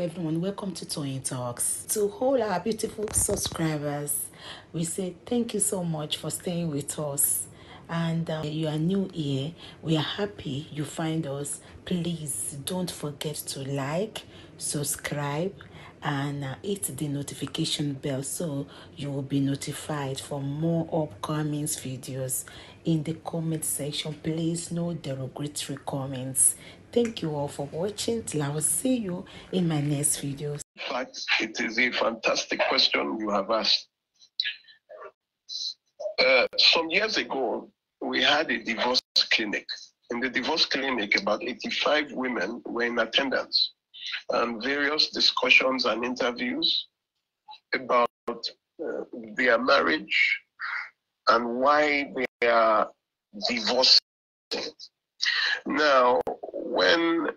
Hello everyone, welcome to Toyeen Talks. To all our beautiful subscribers, we say thank you so much for staying with us. And you are new here, we are happy you find us. Please don't forget to like, subscribe, and hit the notification bell so you will be notified for more upcoming videos. In the comment section, please no derogatory comments. Thank you all for watching. Till I will see you in my next videos. In fact, it is a fantastic question you have asked. Some years ago, we had a divorce clinic. In the divorce clinic, about 85 women were in attendance, and various discussions and interviews about their marriage and why they are divorcing. Now, when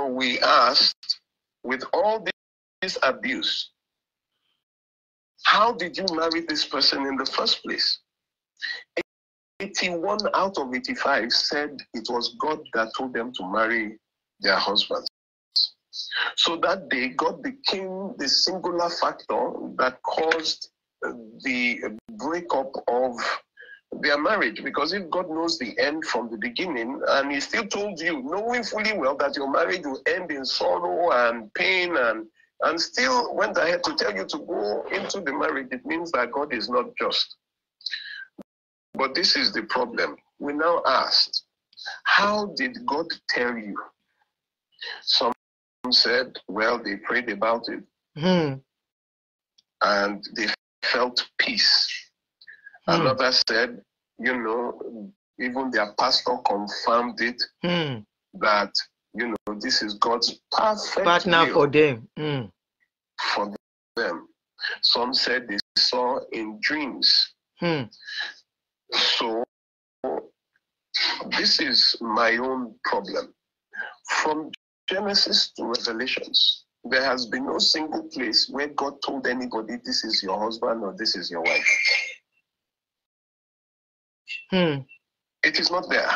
we asked, with all this abuse, how did you marry this person in the first place? 81 out of 85 said it was God that told them to marry their husbands. So that day, God became the singular factor that caused the breakup of their marriage. Because if God knows the end from the beginning, and He still told you, knowing fully well that your marriage will end in sorrow and pain, and still went ahead to tell you to go into the marriage, it means that God is not just. But this is the problem. We now asked, how did God tell you? Some said, well, they prayed about it and they felt peace. Another said, you know, even their pastor confirmed it, that, you know, this is God's perfect partner for them. For them. Some said they saw in dreams. So this is my own problem. From Genesis to Revelations, there has been no single place where God told anybody, this is your husband or this is your wife. It is not there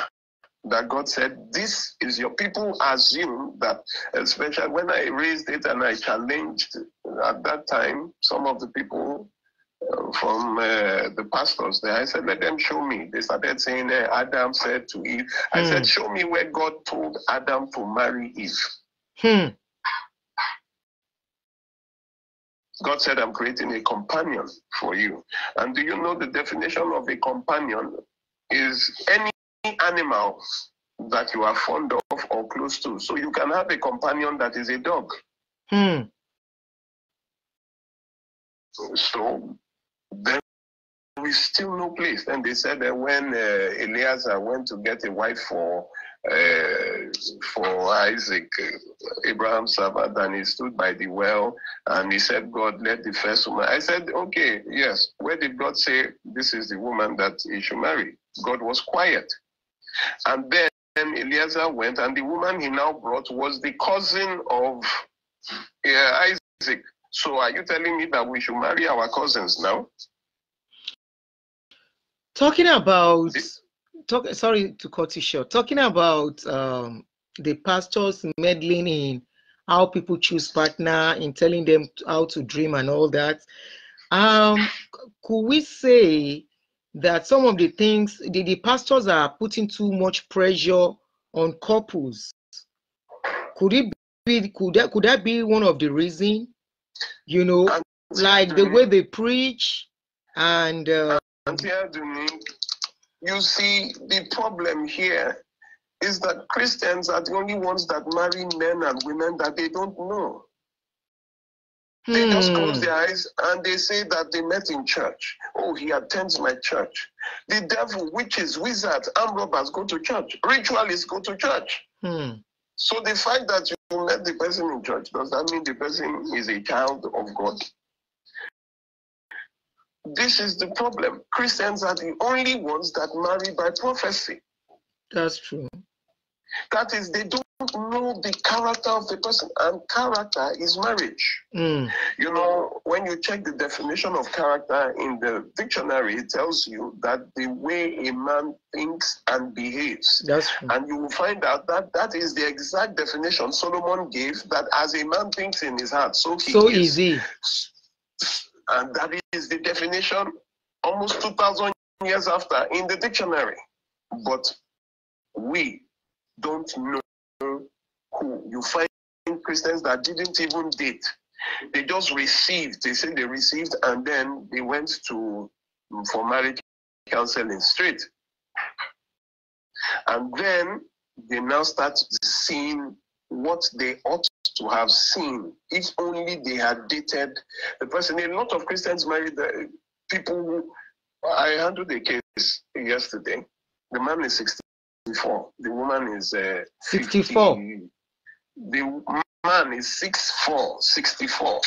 that God said, this is your. People assume that, especially when I raised it and I challenged at that time some of the people from the pastors there, I said, let them show me. They started saying, Adam said to Eve. I said, show me where God told Adam to marry Eve. God said, I'm creating a companion for you. And do you know the definition of a companion is any animal that you are fond of or close to? So you can have a companion that is a dog. So then there is still no place. And they said that when Eliezer went to get a wife for Isaac, Abraham's servant, and he stood by the well and he said, God, let the first woman. I said, okay, yes. Where did God say this is the woman that he should marry? God was quiet. And then Eliezer went, and the woman he now brought was the cousin of Isaac. So are you telling me that we should marry our cousins now? Talking about, sorry to cut you short, talking about the pastors meddling in how people choose partner, in telling them how to dream and all that, could we say that some of the things, the pastors are putting too much pressure on couples? Could it be, could that be one of the reasons? You know, like the way they preach and Aunty Adunni, you see, the problem here is that Christians are the only ones that marry men and women that they don't know. They just close their eyes and they say that they met in church. Oh, he attends my church. The devil, witches, wizards, armed robbers go to church. Ritualists go to church. So the fact that you met the person in church, does that mean the person is a child of God? This is the problem. Christians are the only ones that marry by prophecy. That's true. That is, they don't know the character of the person, and character is marriage. Mm. You know, when you check the definition of character in the dictionary, it tells you that the way a man thinks and behaves. That's true. And you will find out that that is the exact definition Solomon gave, that as a man thinks in his heart, so he is. Easy. And that is the definition almost 2,000 years after in the dictionary. But we don't know who. You find Christians that didn't even date. They just received. They said they received, and then they went for marriage counseling straight. And then they now start seeing what they ought to have seen if only they had dated the person. A lot of Christians married people who, I handled a case yesterday. The man is 64. The woman is 64. 50. The man is 6'4", 64.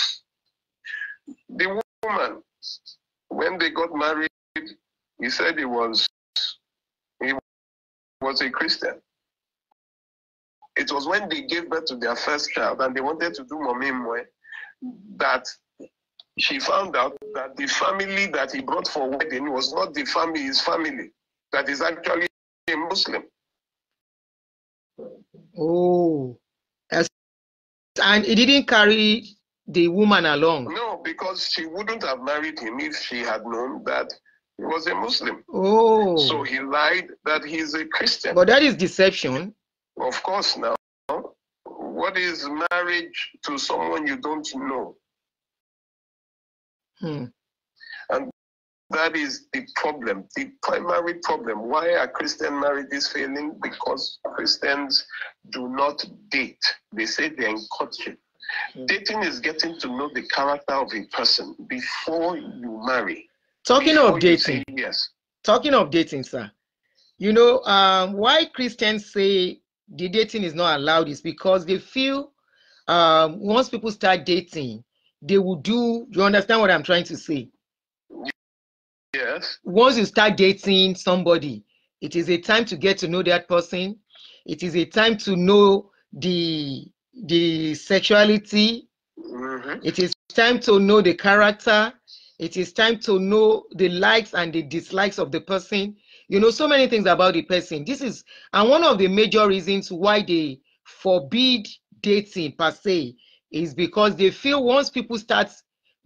The woman, when they got married, he said he was a Christian. It was when they gave birth to their first child and they wanted to do momimwe that she found out that the family that he brought for wedding was not the family, his family, that is actually a Muslim. Oh, and he didn't carry the woman along. No, because she wouldn't have married him if she had known that he was a Muslim. Oh. So he lied that he's a Christian. But that is deception. Of course now. What is marriage to someone you don't know? And that is the problem, the primary problem. Why are Christian marriages failing? Because Christians do not date. They say they're in courtship. Dating is getting to know the character of a person before you marry. Talking of dating, yes. Talking of dating, sir, you know, why Christians say the dating is not allowed is because they feel once people start dating, they will do, you understand what I'm trying to say? Yes. Once you start dating somebody, it is a time to get to know that person. It is a time to know the sexuality. It is time to know the character. It is time to know the likes and the dislikes of the person. You know, so many things about the person. This is, and one of the major reasons why they forbid dating per se is because they feel once people start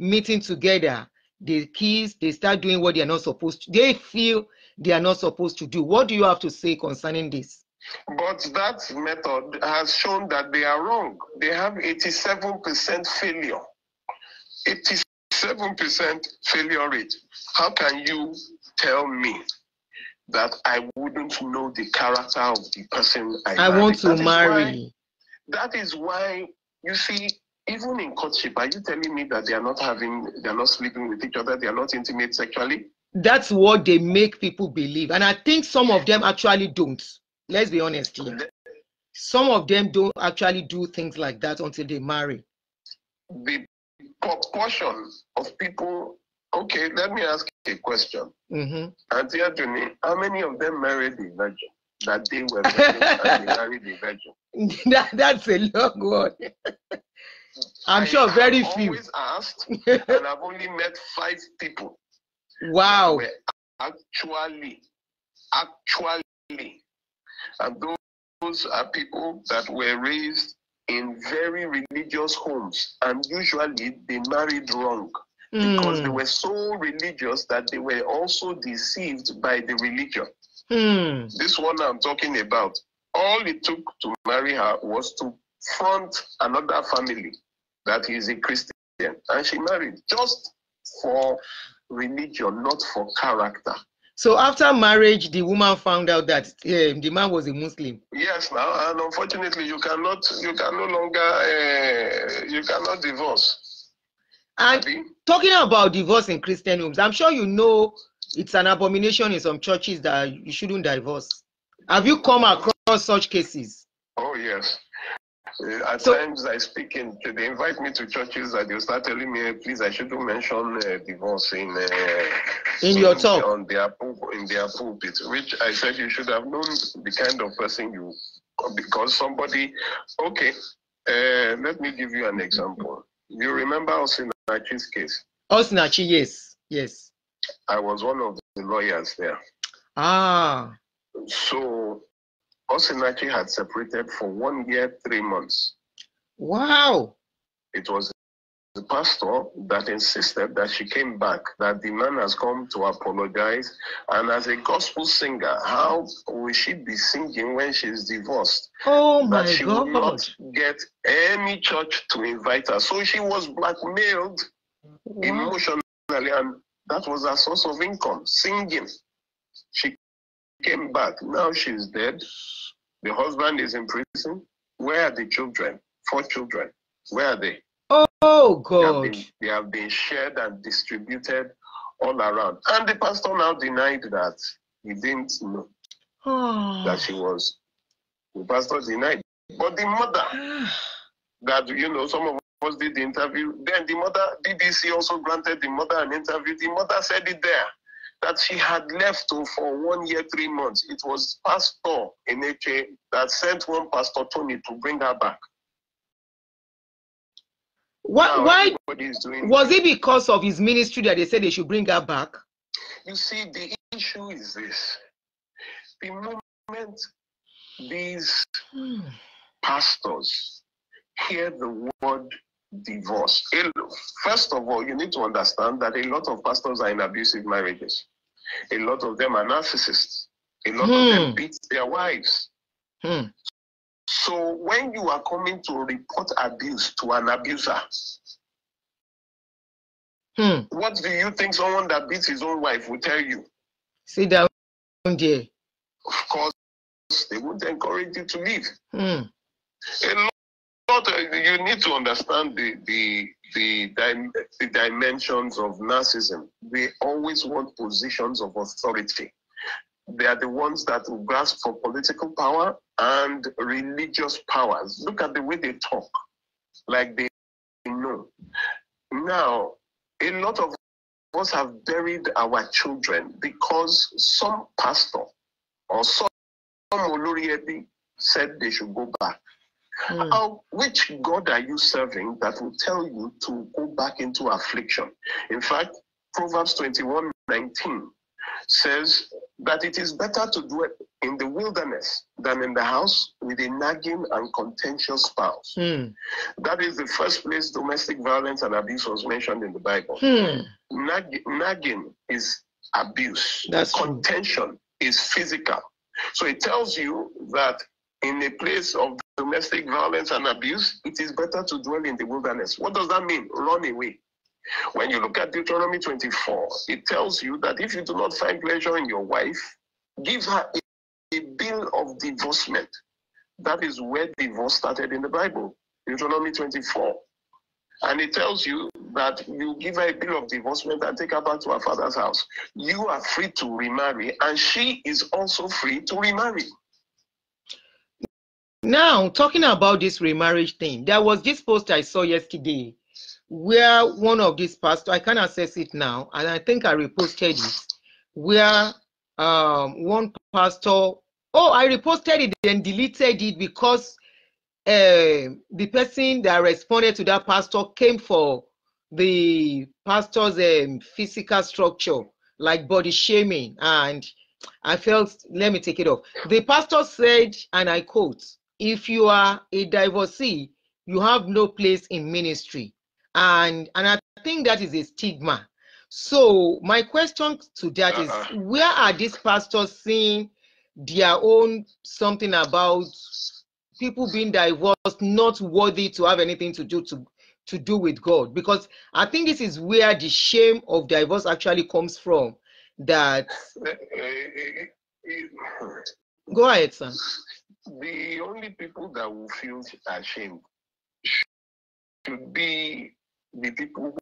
meeting together, they kiss, they start doing what they are not supposed to. They feel they are not supposed to do. What do you have to say concerning this? But that method has shown that they are wrong. They have 87% failure. 87% failure rate. How can you tell me that I wouldn't know the character of the person I want to marry? That is why, you see, even in courtship, are you telling me that they are not sleeping with each other, they are not intimate sexually? That's what they make people believe. And I think some of them actually don't. Let's be honest here. Some of them don't actually do things like that until they marry. The proportion of people, okay, let me ask you a question. Aunty Adunni, how many of them married a virgin? That they were virgin and they married a virgin? That's a long one. I'm sure very few. I've always asked, and I've only met 5 people. Wow. Were actually, and those are people that were raised in very religious homes, and usually they married wrong because they were so religious that they were also deceived by the religion. This one I'm talking about, all it took to marry her was to front another family that is a Christian, and she married just for religion, not for character. So after marriage, the woman found out that the man was a Muslim. Yes, now, and unfortunately, you cannot divorce. And talking about divorce in Christian homes, I'm sure you know it's an abomination in some churches that you shouldn't divorce. Have you come across such cases? Oh, yes. At times I speak they invite me to churches and they'll start telling me, please, I shouldn't mention divorce in your talk. In their pulpit, which I said you should have known the kind of person you because somebody, okay, let me give you an example. You remember Osinachi's case? Osinachi, yes, yes. I was one of the lawyers there. Ah. So Osinachi had separated for 1 year, 3 months. Wow. It was the pastor that insisted that she came back, that the man has come to apologize. And as a gospel singer, how will she be singing when she's divorced? Oh my that she God. would not get any church to invite her. So she was blackmailed emotionally, and that was her source of income, singing. She came back. Now she's dead. The husband is in prison. Where are the children? 4 children. Where are they? Oh God. They have been shared and distributed all around. And the pastor now denied that he didn't know that she was. The pastor denied. But the mother, that, some of us did the interview, then the mother, BBC also granted the mother an interview. The mother said it there, that she had left for 1 year, 3 months. It was Pastor Eneche that sent one Pastor Tony to bring her back. Why was it because of his ministry that they said they should bring her back? You see, the issue is this. The moment these pastors hear the word divorce, first of all, you need to understand that a lot of pastors are in abusive marriages. A lot of them are narcissists. A lot of them beat their wives. So when you are coming to report abuse to an abuser, what do you think someone that beats his own wife will tell you? Sit down there. Of course, they won't encourage you to leave. A lot, you need to understand the dimensions of narcissism. They always want positions of authority. They are the ones that will grasp for political power and religious powers. Look at the way they talk, like they know. Now, a lot of us have buried our children because some pastor or some Oloriebi said they should go back. Which God are you serving that will tell you to go back into affliction? In fact, Proverbs 21:19 says that it is better to dwell in the wilderness than in the house with a nagging and contentious spouse. That is the first place domestic violence and abuse was mentioned in the Bible. Nagging is abuse. Contention is physical. So it tells you that in a place of domestic violence and abuse, it is better to dwell in the wilderness. What does that mean? Run away. When you look at Deuteronomy 24, it tells you that if you do not find pleasure in your wife, give her a bill of divorcement. That is where divorce started in the Bible, Deuteronomy 24. And it tells you that you give her a bill of divorcement and take her back to her father's house. You are free to remarry, and she is also free to remarry. Now, talking about this remarriage thing, there was this post I saw yesterday where one of these pastors, I can't access it now, and I think I reposted it, where one pastor, I reposted it and deleted it because the person that responded to that pastor came for the pastor's physical structure, like body shaming, and I felt, let me take it off. The pastor said, and I quote, "If you are a divorcee, you have no place in ministry." And I think that is a stigma. So my question to that is, where are these pastors seeing their own something about people being divorced not worthy to have anything to do with God? Because I think this is where the shame of divorce actually comes from. That go ahead, sir. The only people that will feel ashamed should be the people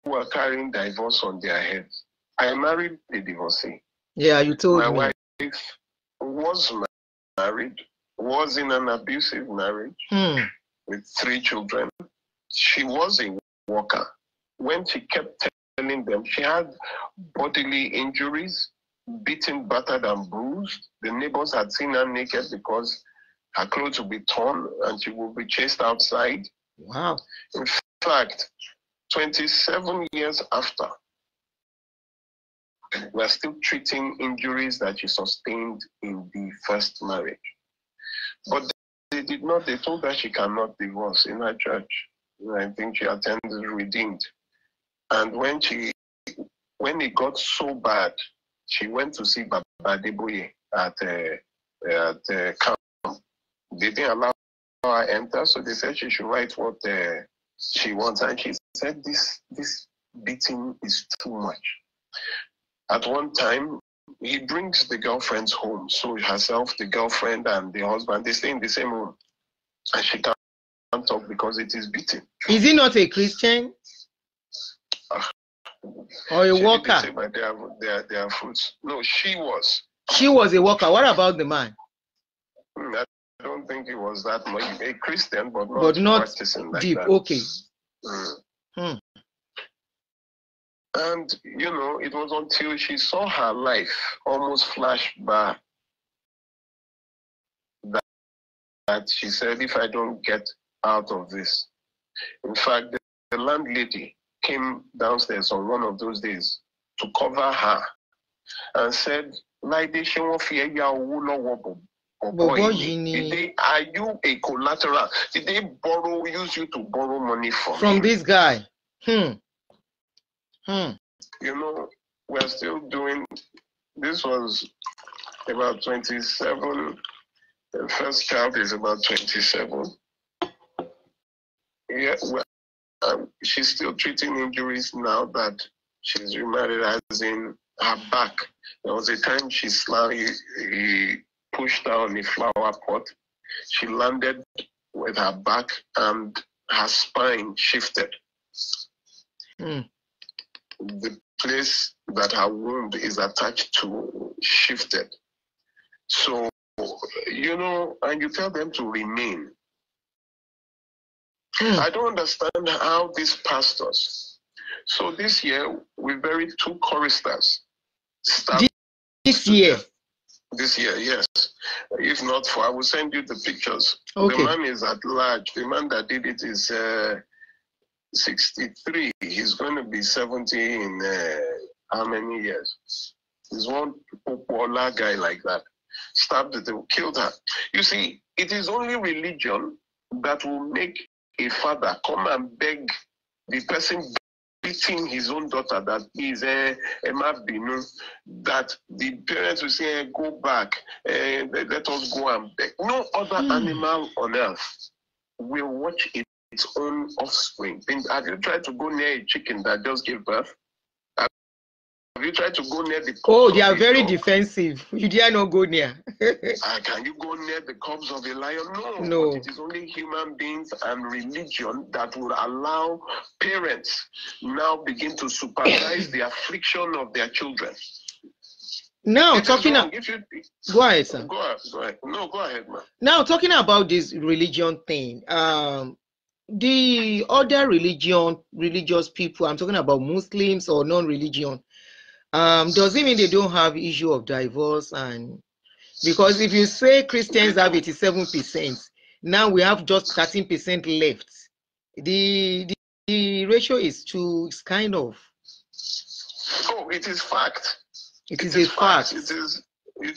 who are carrying divorce on their heads. I married a divorcee. Yeah, you told me. My wife was married, was in an abusive marriage with 3 children. She was a worker. When she kept telling them, she had bodily injuries, beaten, battered, and bruised. The neighbors had seen her naked because Her clothes will be torn and she will be chased outside. Wow. In fact, 27 years after, we're still treating injuries that she sustained in the first marriage. But they did not, they told her she cannot divorce in her church. I think she attended Redeemed. And when it got so bad, she went to see Baba Deboye at camp. They didn't allow her enter, so they said she should write what she wants. And she said, this beating is too much. At one time, he brings the girlfriends home. So herself, the girlfriend, and the husband, they stay in the same room. And she can't talk because it is beating. Is he not a Christian? Or a worker? Say, but they are fruits. No, she was. She was a worker. What about the man? I don't think he was that much. A Christian, but not practicing like deep. That. Okay. And, it was until she saw her life almost flash by that she said, if I don't get out of this. In fact, the landlady came downstairs on one of those days to cover her and said, are you a collateral? Did they use you to borrow money from this guy? We're still doing, this was about 27. The first child is about 27. Yeah, she's still treating injuries now that she's remarried, as in her back. There was a time he pushed her on a flower pot. She landed with her back and her spine shifted. The place that her womb is attached to shifted. So, and you tell them to remain. I don't understand how these pastors. So this year, we buried 2 choristers. This year? This year, yes. If not for, I will send you the pictures. Okay. The man is at large. The man that did it is 63. He's going to be 70 in how many years? He's one popular guy like that. Stabbed her, killed her. You see, it is only religion that will make a father come and beg the person beating his own daughter that is a mabinu, that the parents will say, go back, let us go and beg. No other animal on earth will watch its own offspring. Have you tried to go near a chicken that just gave birth? Have you tried to go near the cubs? They are very defensive. You dare not go near. Can you go near the cubs of a lion? No. But it is only human beings and religion that will allow parents now begin to supervise the affliction of their children. Now, talking about... Go ahead, sir. Go ahead. No, go ahead, man. Now, talking about this religion thing, the other religious people, I'm talking about Muslims or non-religion, does it mean they don't have issue of divorce? And because if you say Christians have 87%, now we have just 13% left. The ratio is kind of. Oh, it is fact. It is a fact. It's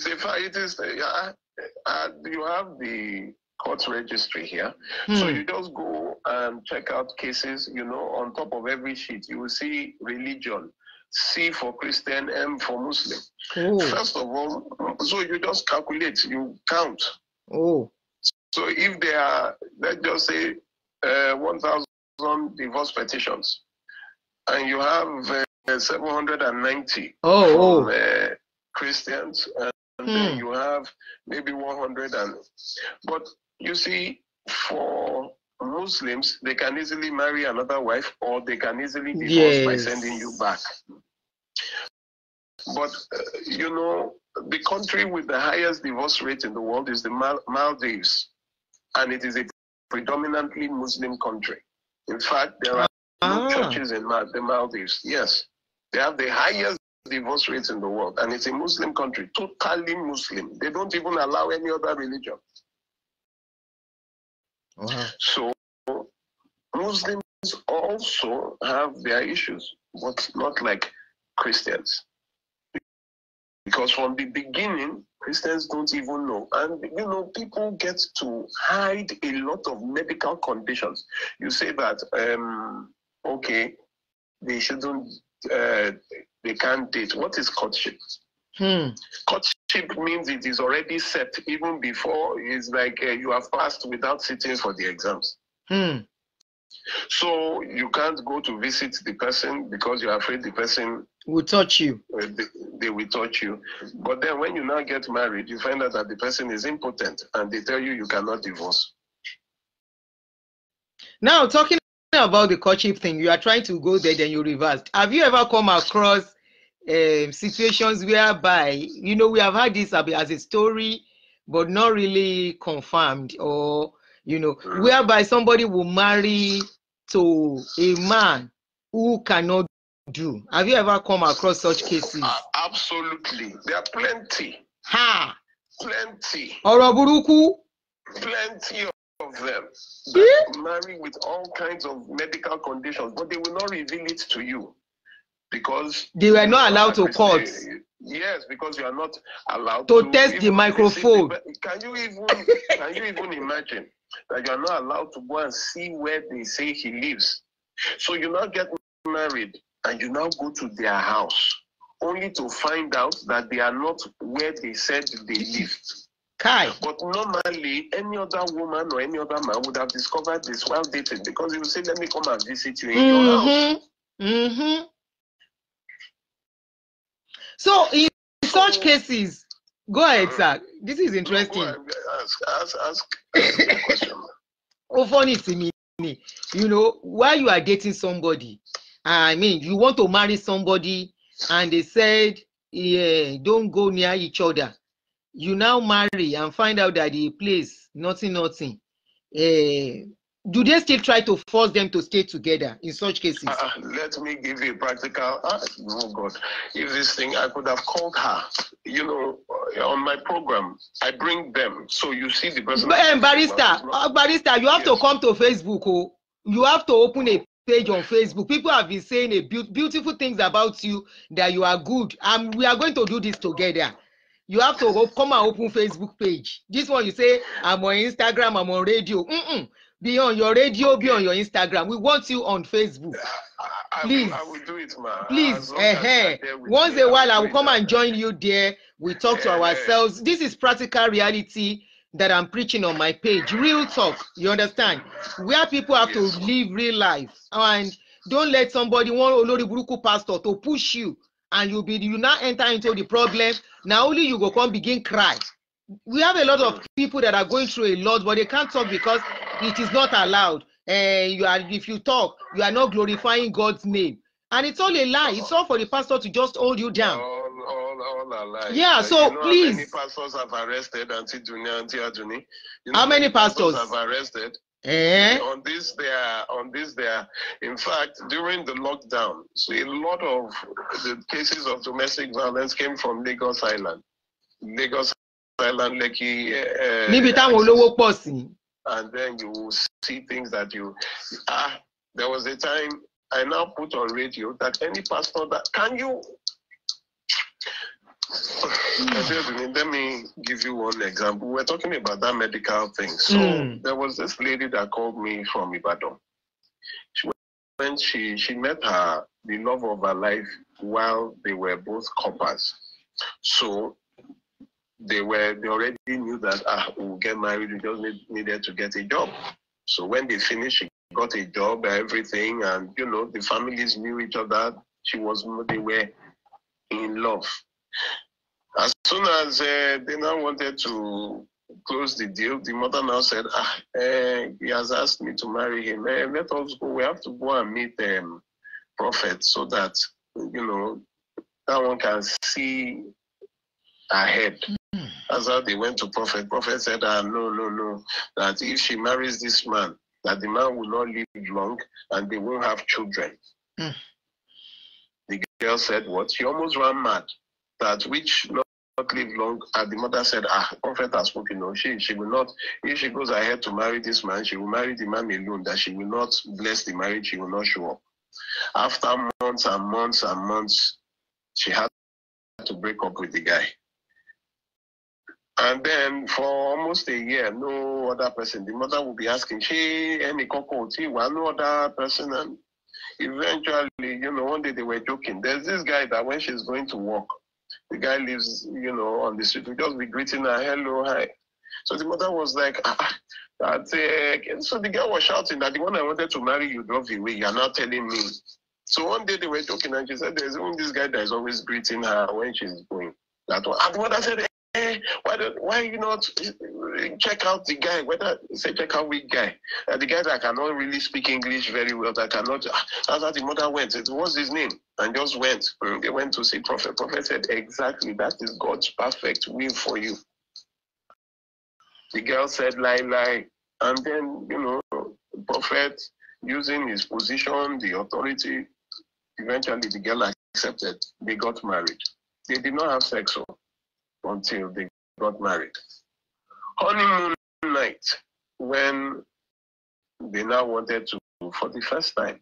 a fact. It is. You have the court registry here, so you just go and check out cases. On top of every sheet, you will see religion. C for Christian, M for Muslim. First of all, so you just calculate, you count. So if there are, let's just say, 1,000 divorce petitions, and you have 790 from Christians, and then you have maybe 100. But you see, for Muslims, they can easily marry another wife, or they can easily divorce by sending you back. But, the country with the highest divorce rate in the world is the Maldives, and it is a predominantly Muslim country. In fact, there are no churches in the Maldives. Yes, they have the highest divorce rates in the world, and it's a Muslim country, totally Muslim. They don't even allow any other religion. So Muslims also have their issues, but not like Christians. Because from the beginning, Christians don't even know. And, people get to hide a lot of medical conditions. You say that, okay, they shouldn't, they can't date. What is courtship? Courtship means it is already set even before. It's like you have passed without sitting for the exams. So you can't go to visit the person because you're afraid the person will touch you. They will touch you. But then when you now get married, you find out that the person is impotent and they tell you cannot divorce. Now, talking about the courtship thing, you are trying to go there, then you reversed. Have you ever come across situations whereby, we have had this as a story, but not really confirmed, or, whereby somebody will marry to a man who cannot do? Have you ever come across such cases? Absolutely. There are plenty. Plenty. Oroburuku. Plenty of them that marry with all kinds of medical conditions, but they will not reveal it to you because they were not allowed to court. Yes, because you are not allowed to test the microphone. Can you even imagine that you are not allowed to go and see where they say he lives? So you now get married and you now go to their house only to find out that they are not where they said they lived. But normally, any other woman or any other man would have discovered this while dating, because he would say, let me come and visit you in your house. So in such cases, go ahead, sir. This is interesting. No, ask the question. Funny to me, while you are dating somebody, you want to marry somebody, and they said, yeah, don't go near each other. You now marry and find out that the place, nothing. Do they still try to force them to stay together in such cases? Let me give you a practical. Oh God, if this thing, I could have called her. On my program, I bring them, so you see the person. Barrister, you have to come to Facebook. Oh, you have to open a page on Facebook. People have been saying beautiful things about you, that you are good. We are going to do this together. You have to come and open Facebook page. This one, you say, I'm on Instagram, I'm on radio. Be on your radio, be on your Instagram. We want you on Facebook. Please. I will do it, man. Please. Once a while, I will come and join you there. We talk to ourselves. This is practical reality that I'm preaching on my page. Real talk. You understand? Where people have to live real life. And don't let somebody, one Olori Buruku pastor, to push you. And you now enter into the problem. Now only you go come begin cry. We have a lot of people that are going through a lot, but they can't talk because it is not allowed. If you talk, you are not glorifying God's name. And it's all a lie. It's all for the pastor to just hold you down. All are lies. Yeah, so please. How many pastors have arrested Aunty Adunni? How many pastors have arrested? On this, they are. In fact, during the lockdown, so a lot of the cases of domestic violence came from Lagos Island. Lekki. And then you will see things that there was a time I now put on radio that any pastor that can you. Let me give you one example. We're talking about that medical thing. So there was this lady that called me from Ibadan. When she met the love of her life while they were both coppers. So they already knew that we'll get married, we just needed to get a job. So when they finished, she got a job, everything, and the families knew each other. They were in love. As soon as they now wanted to close the deal, the mother now said, he has asked me to marry him. Let us go. We have to go and meet Prophet so that, that one can see ahead. That's how they went to Prophet. Prophet said, no, that if she marries this man, that the man will not live long and they won't have children. The girl said, what? She almost ran mad. That which live long. And the mother said, prophet has spoken. No, she will not. If she goes ahead to marry this man, she will marry the man alone. That she will not bless the marriage. She will not show up. After months and months and months, she had to break up with the guy. And then for almost a year, no other person. The mother will be asking, no other person. And eventually, one day they were joking. There's this guy that when she's going to work, the guy lives, on the street. We just be greeting her, hello, hi. So the mother was like, so the guy was shouting that the one I wanted to marry, you drove away. You're not telling me. So one day they were joking and she said, there's only this guy that is always greeting her when she's going. That one. And the mother said, why you not check out the guy? Check out which guy? The guy that cannot really speak English very well, that cannot. That's how the mother went. What's his name? And just went. They went to see prophet. Prophet said, exactly, that is God's perfect will for you. The girl said, lie. And then, prophet, using his position, the authority, eventually the girl accepted. They got married. They did not have sex until they got married. Honeymoon night, when they now wanted to, for the first time.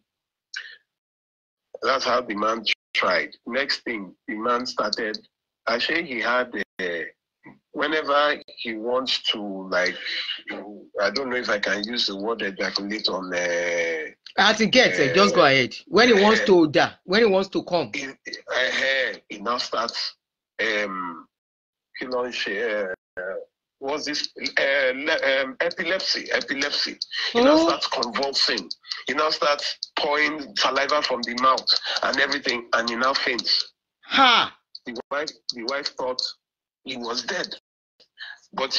That's how the man tried. Next thing, the man started, actually he had, whenever he wants to, I don't know if I can use the word ejaculate on just go ahead. When he wants to die, when he wants to come. He now starts, what's this? Epilepsy. He now starts convulsing. He now starts pouring saliva from the mouth and everything, and he now faints. Ha! The wife thought he was dead. But,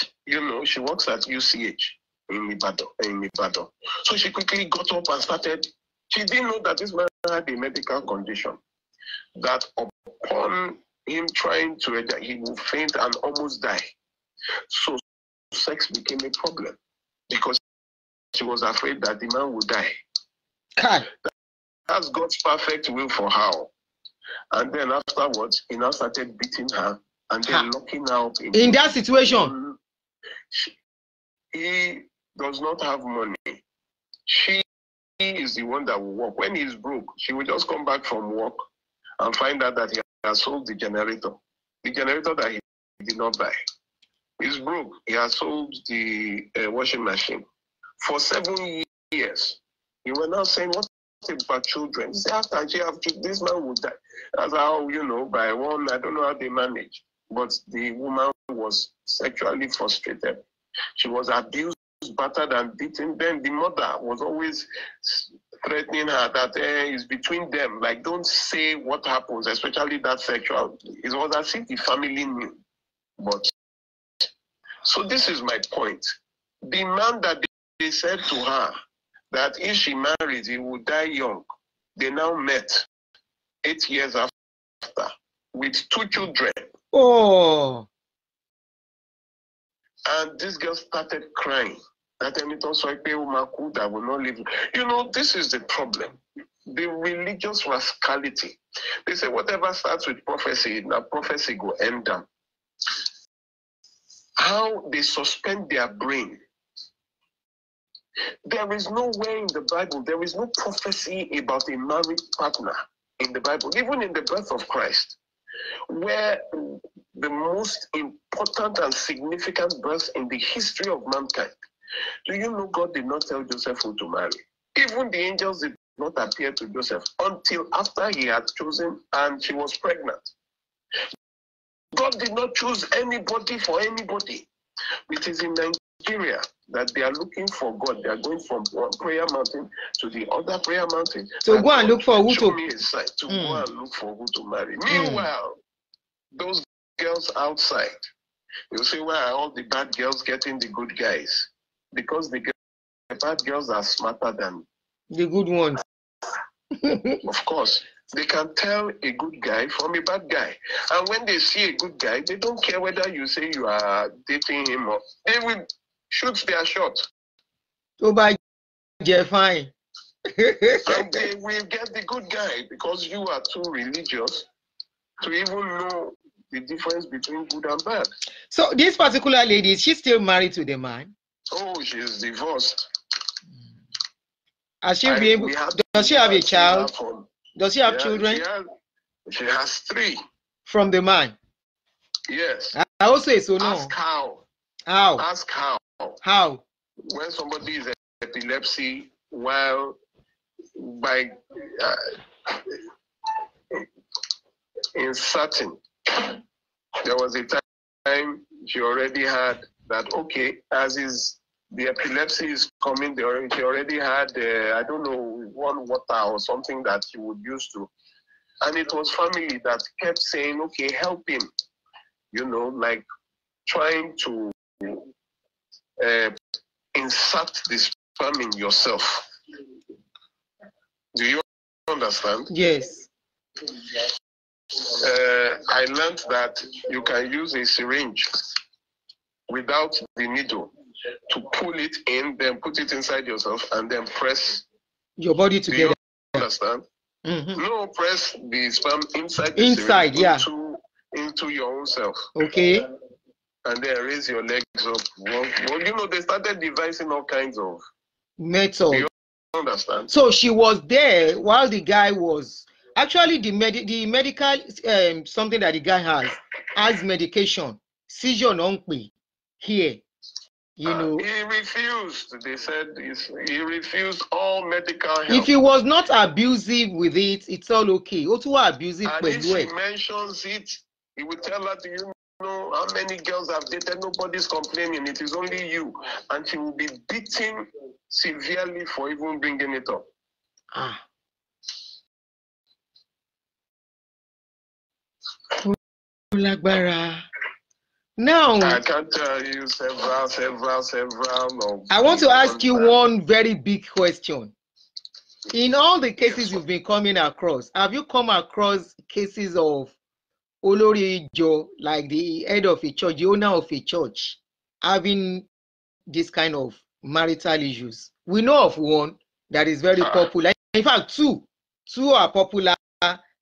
she works at UCH in Ibadan. So she quickly got up and started. She didn't know that this man had a medical condition. That upon him trying to, he will faint and almost die. So sex became a problem because she was afraid that the man would die. God. That's God's perfect will for her. And then afterwards, he now started beating her and then locking her up. In that situation, he does not have money. She is the one that will work. When he's broke, she will just come back from work and find out that he has sold the generator that he did not buy. He's broke. He has sold the washing machine. For 7 years, you were now saying, what about children? He said, after she have children, this man would die. That's how, by one, I don't know how they manage. But the woman was sexually frustrated. She was abused, battered, and beaten. Then the mother was always threatening her that it's between them. Like, don't say what happens, especially that sexual. It was as if the family knew. But so this is my point. The man that they said to her that if she marries, he would die young. They now met 8 years after with 2 children. Oh. And this girl started crying. That will not live. This is the problem. The religious rascality. They say whatever starts with prophecy, now prophecy go end down. How they suspend their brain. There is nowhere in the Bible, there is no prophecy about a married partner in the Bible, even in the birth of Christ, where the most important and significant birth in the history of mankind. Do you know God did not tell Joseph who to marry? Even the angels did not appear to Joseph until after he had chosen and she was pregnant. God did not choose anybody for anybody. It is in Nigeria that they are looking for God. They are going from one prayer mountain to the other prayer mountain. So go and look for who to me a sign to go and look for who to marry. Meanwhile, those girls outside, you say, why are all the bad girls getting the good guys? Because the bad girls are smarter than the good ones. Of course. They can tell a good guy from a bad guy. And when they see a good guy, they don't care whether you say you are dating him or they will shoot their shot. So by fine. And they will get the good guy because you are too religious to even know the difference between good and bad. So this particular lady, is she still married to the man? Oh, she's divorced. Has she been able, does she have a child? Does she have children? She has 3. From the man? Yes. I also say so, no. Ask how. How? Ask how. How? When somebody is epilepsy, while by inserting, there was a time she already had that, okay, as is the epilepsy is coming, she already had, I don't know, one water or something that she would use to. And it was family that kept saying, okay, help him, you know, like trying to insert the sperm in yourself. Do you understand? Yes. I learned that you can use a syringe without the needle to pull it in, then put it inside yourself, and then press your body together. Do you understand? Mm-hmm. No, press the sperm inside the syringe, yeah, into your own self. Okay. And then raise your legs up. Well, you know, they started devising all kinds of methods. Do you understand? So she was there while the guy was actually the medical something that the guy has medication, seizure only here. You know, he refused. They said he refused all medical help. If he was not abusive with it, it's all okay. Also abusive. And if she mentions it, he will tell her, do you know how many girls have dated? Nobody's complaining. It is only you. And she will be beaten severely for even bringing it up. Now, I can tell you several. I want to ask you one very big question. In all the cases you've been coming across, have you come across cases of Olori Ijo, like the head of a church, the owner of a church, having this kind of marital issues? We know of one that is very popular. In fact, two are popular,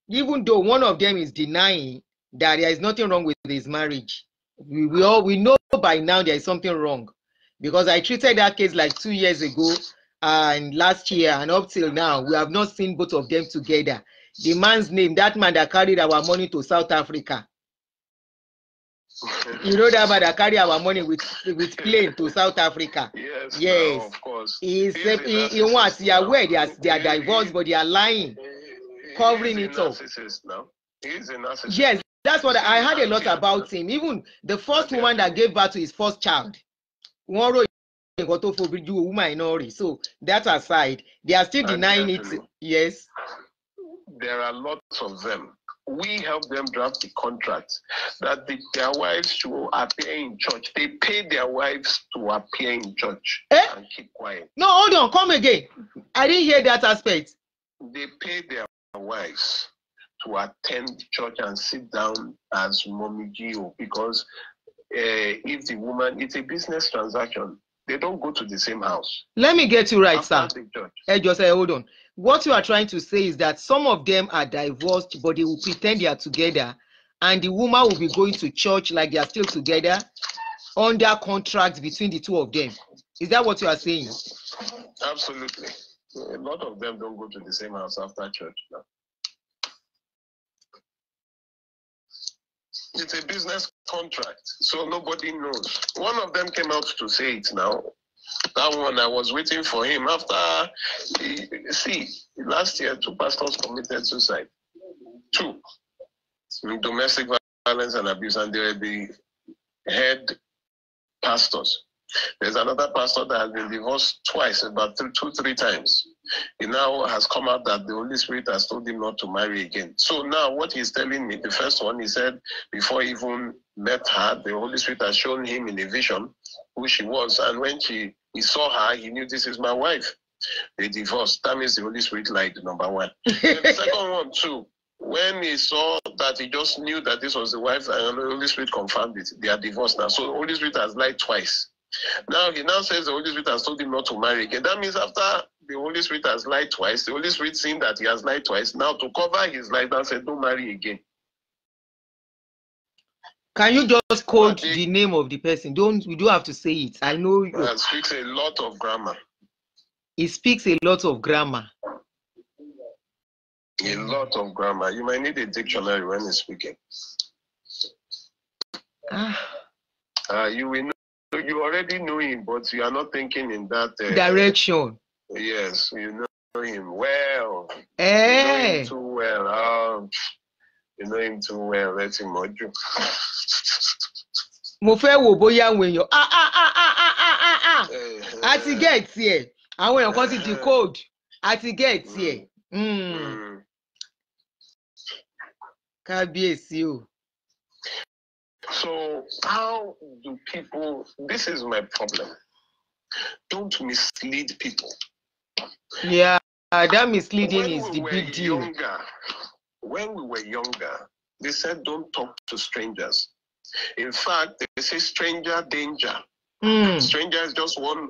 even though one of them is denying that there is nothing wrong with his marriage. We know by now there is something wrong, because I treated that case like 2 years ago and last year, and up till now we have not seen both of them together. The man's name, that man that carried our money to South Africa. You know that man that carried our money with plane to South Africa. Yes. No, of course. He wants, they are aware they are divorced, but they are lying, covering it up. He's a narcissist. Yes, that's what I heard a lot about him. Even the first woman that gave birth to his first child, so that aside, they are still denying it. Yes. There are lots of them. We help them draft the contract that their wives should appear in church. They pay their wives to appear in church and keep quiet. No, hold on, come again. I didn't hear that aspect. They pay their wives to attend church and sit down as Mommy Gio, because if the woman, it's a business transaction. They don't go to the same house. Let me get you right, sir. Hey, just hold on. What you are trying to say is that some of them are divorced, but they will pretend they are together, and the woman will be going to church like they are still together under contract between the two of them. Is that what you are saying? Absolutely. A lot of them don't go to the same house after church now. It's a business contract, so nobody knows. One of them came out to say it now. That one, I was waiting for him. After, last year, 2 pastors committed suicide. 2. Domestic violence and abuse, and they were the head pastors. There's another pastor that has been divorced twice, about 2-3 times. He now has come out that the Holy Spirit has told him not to marry again. So now what he's telling me, the first one, he said, before he even met her, the Holy Spirit has shown him in a vision who she was. And when he saw her, he knew, this is my wife. They divorced. That means the Holy Spirit lied, number one. The second one too, when he saw that, he just knew that this was the wife, and the Holy Spirit confirmed it. They are divorced now. So the Holy Spirit has lied twice. Now he says the Holy Spirit has told him not to marry again. That means after the Holy Spirit has lied twice, the Holy Spirit seeing that he has lied twice, now to cover his lies, now said, don't marry again. Can you just quote the name of the person? We don't have to say it. I know you. It speaks a lot of grammar. It speaks a lot of grammar. A lot of grammar. You might need a dictionary when he's speaking. You will know. You already know him, but you are not thinking in that direction. Yes, you know him well. You know him too well. You know him too well. Let him know you. Mo fẹ́ wò bóyá àwọn èèyàn àti get here. Àwọn èèyàn kan ti decode àti get here. Kábíyèsí o. So how do people? This is my problem. Don't mislead people. Yeah, that misleading is the big deal. When we were younger, they said don't talk to strangers. In fact, they say stranger danger. Stranger is just one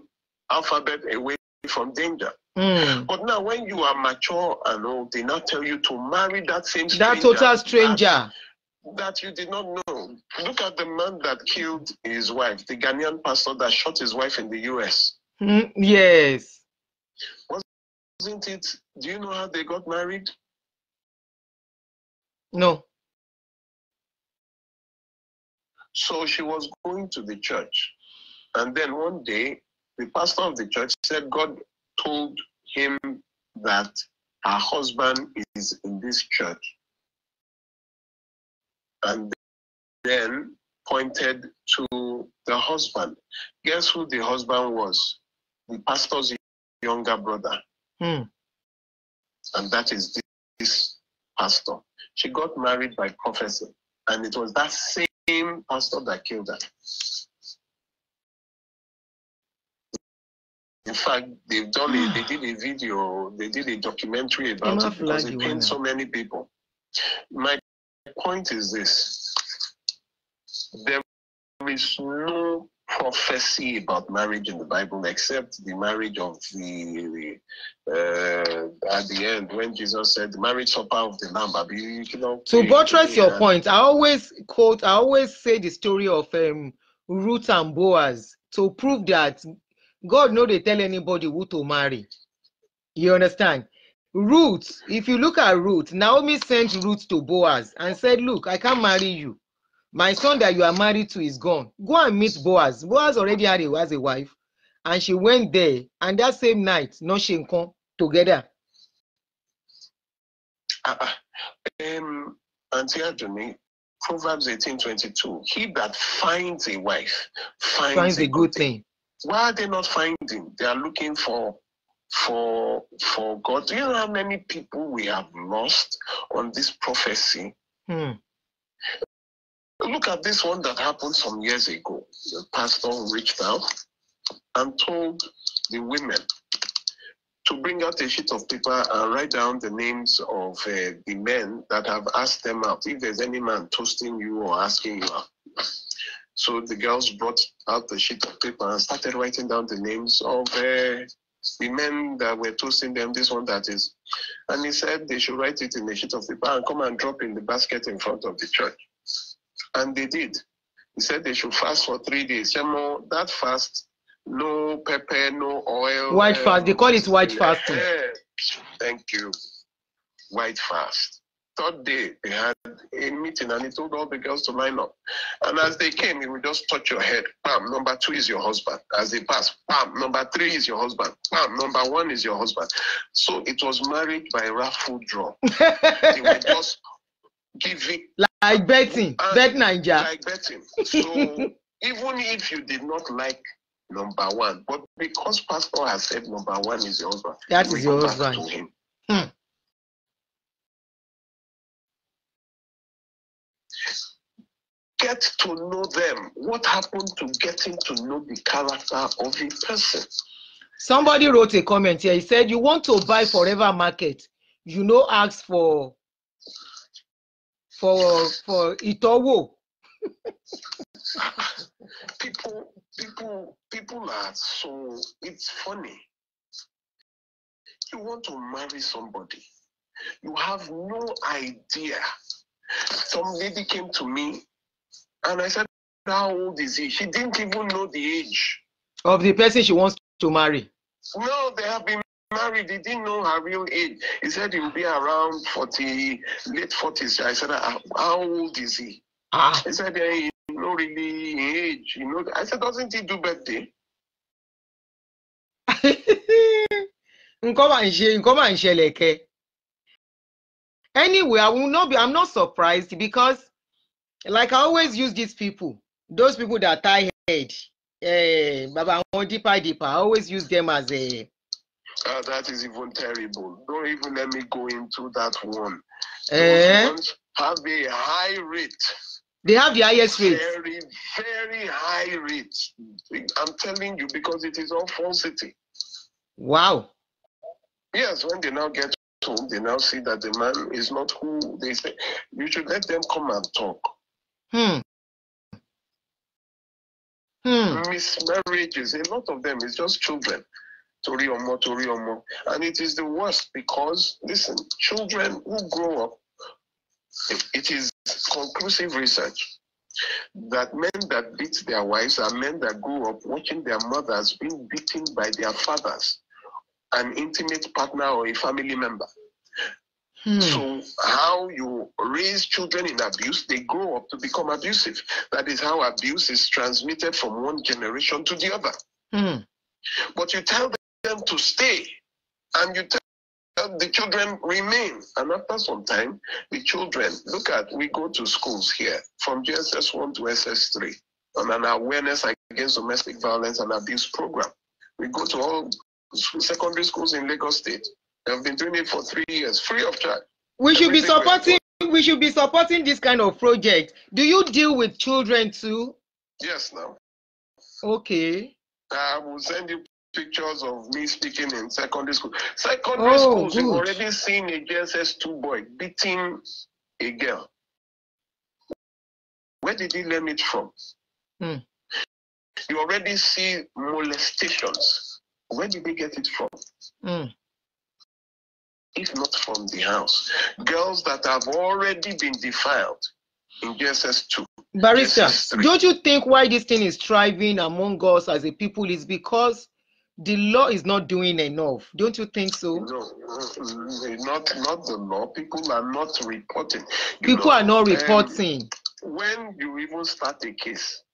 alphabet away from danger. But now when you are mature and old, they now tell you to marry that same stranger. That total stranger. That you did not know. Look at the man that killed his wife, the Ghanaian pastor that shot his wife in the US. Yes. Wasn't it? Do you know how they got married? No. So she was going to the church. And then one day, the pastor of the church said God told him that her husband is in this church. And then pointed to the husband. Guess who the husband was? The pastor's younger brother. And that is this pastor. She got married by prophecy. And it was that same pastor that killed her. In fact, they've done it. They did a video. They did a documentary about it because it pained so many people. My point is this. There is no prophecy about marriage in the Bible except the marriage of at the end when Jesus said the marriage supper of the Lamb. To buttress your point, I always say the story of Ruth and Boaz to prove that God no dey tell anybody who to marry. You understand? Ruth, if you look at Ruth, Naomi sent Ruth to Boaz and said, look, I can't marry you. My son that you are married to is gone. Go and meet Boaz. Boaz already has a wife. And she went there. And that same night, no she come together. Aunty Adunni, Proverbs 18:22. He that finds a wife finds a good thing. Why are they not finding? They are looking for God. Do you know how many people we have lost on this prophecy? Look at this one that happened some years ago. The pastor reached out and told the women to bring out a sheet of paper and write down the names of the men that have asked them out. If there's any man toasting you or asking you out. So the girls brought out the sheet of paper and started writing down the names of the men that were toasting them, this one, that is. And he said they should write it in a sheet of paper and come and drop in the basket in front of the church. And they did. He said they should fast for 3 days. That fast, no pepper, no oil. White fast. They call it white fasting. Thank you. White fast. Third day, they had a meeting and he told all the girls to line up. And as they came, he would just touch your head. Bam, number 2 is your husband. As they pass, bam, number 3 is your husband. Bam, number 1 is your husband. So it was married by raffle draw. They were just giving. Like betting. Bet Ninja. Like betting. So even if you did not like number 1, but because pastor has said number 1 is your husband, that is your husband. To him. Get to know them. What happened to getting to know the character of a person? Somebody wrote a comment here. He said, you want to buy Forever Market, you know, ask for Itowo. People are so, it's funny. You want to marry somebody, you have no idea. Some lady came to me And I said, how old is he? She didn't even know the age of the person she wants to marry. No, they have been married. They didn't know her real age. He said he will be around 40, late 40s. I said, how old is he? He said, hey, no really age. You know, I said, doesn't he do birthday? Anyway, I'm not surprised because, like, I always use these people, those people that tie head, Baba Aunty, I always use them as a. That is even terrible. Don't even let me go into that one. Those ones have a high rate. They have the highest rate. Very, very high rate. I'm telling you, because it is all falsity. Wow. Yes, when they now get home, they now see that the man is not who they say. You should let them come and talk. Mismarriages, a lot of them is just children. Tori omo. And it is the worst because, listen, children who grow up, it is conclusive research that men that beat their wives are men that grew up watching their mothers being beaten by their fathers, an intimate partner or a family member. So how you raise children in abuse, they grow up to become abusive. That is how abuse is transmitted from one generation to the other. But you tell them to stay, and you tell the children remain. And after some time, the children, we go to schools here, from JSS 1 to SS3, on an awareness against domestic violence and abuse program. We go to all secondary schools in Lagos State. They've been doing it for 3 years, free of charge. We should be supporting this kind of project. Do you deal with children too? Yes, now. Okay. I will send you pictures of me speaking in secondary school. Secondary schools, you've already seen a JSS 2 boy beating a girl. Where did he learn it from? You already see molestations. Where did they get it from? If not from the house. Girls that have already been defiled in JSS 2. Barrister, don't you think why this thing is thriving among us as a people is because the law is not doing enough? Don't you think so? No, not the law. People are not reporting. People are not reporting. When you even start a case,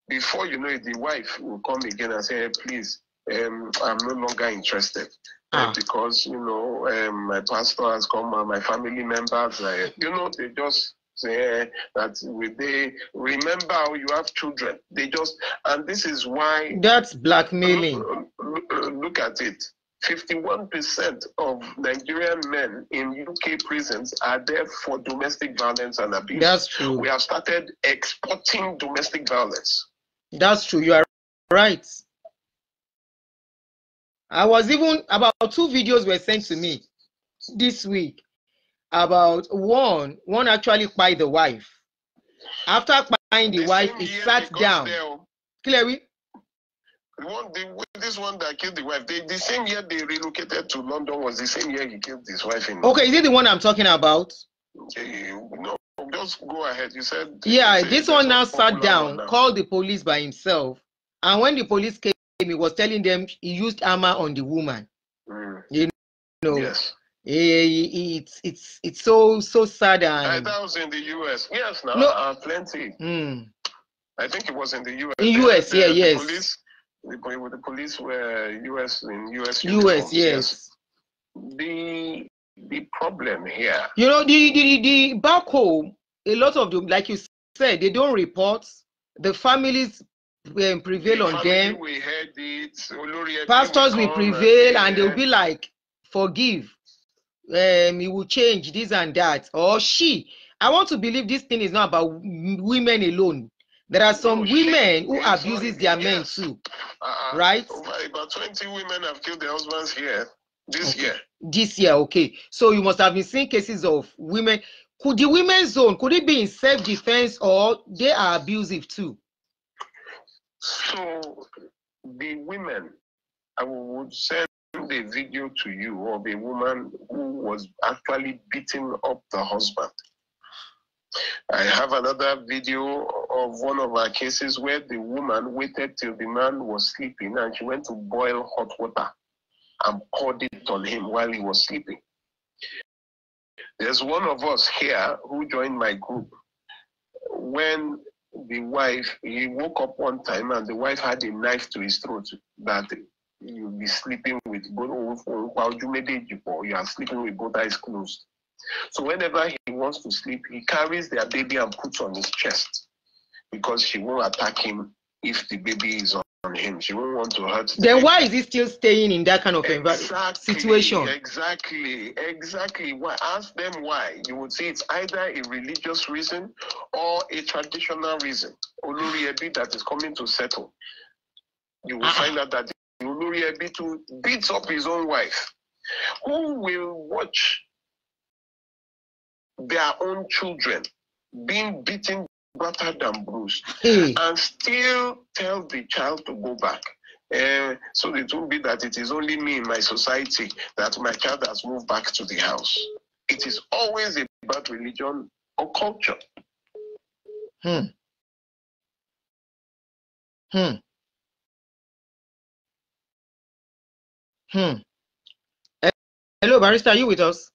before you know it, the wife will come again and say, hey, please, I'm no longer interested. Because, my pastor has come and my family members, they just say that they remember how you have children. And this is why. That's blackmailing. Look at it. 51% of Nigerian men in UK prisons are there for domestic violence and abuse. That's true. We have started exporting domestic violence. That's true. You are right. I was even about 2 videos were sent to me this week about one actually by the wife. After buying the wife, he sat down. Clearly, this one that killed the wife, the same year they relocated to London was the same year he killed his wife in London. Okay, is it the one I'm talking about? No, just go ahead. You said. Yeah, this one now sat down, called the police by himself, and when the police came, he was telling them he used armor on the woman. You know, yes. It's so sad. And that was in the US. Yes, no, plenty. I think it was in the US. In US, yes. The police were US in US. US, yes. The problem here. The back home, a lot of them, like you said, they don't report. The families prevail on them. We heard it. Pastors will prevail and they'll be like, forgive. He will change this and that. Or she. I want to believe this thing is not about women alone. There are some women who abuses their men too. Right? About 20 women have killed their husbands here this year. This year, okay. So you must have been seeing cases of women. Could the women's zone, could it be in self-defense or they are abusive too? So the women, I would send a video to you of a woman who was actually beating up the husband. I have another video of one of our cases where the woman waited till the man was sleeping and she went to boil hot water and poured it on him while he was sleeping. There's one of us here who joined my group when the wife, he woke up one time and the wife had a knife to his throat that you'll be sleeping with both, you are sleeping with both eyes closed. So whenever he wants to sleep, he carries their baby and puts on his chest because she won't attack him if the baby is on him. She won't want to hurt the Then baby. why is he still staying in that kind of situation? Exactly. Why? Ask them why. You would say it's either a religious reason or a traditional reason. Olori Ebi that is coming to settle. You will find out that Olori Ebi too beats up his own wife. Who will watch their own children being beaten, battered, and bruised, and still tell the child to go back? So it will be that it is only me in my society that my child has moved back to the house. It is always about religion or culture. Hello, Barrister, are you with us?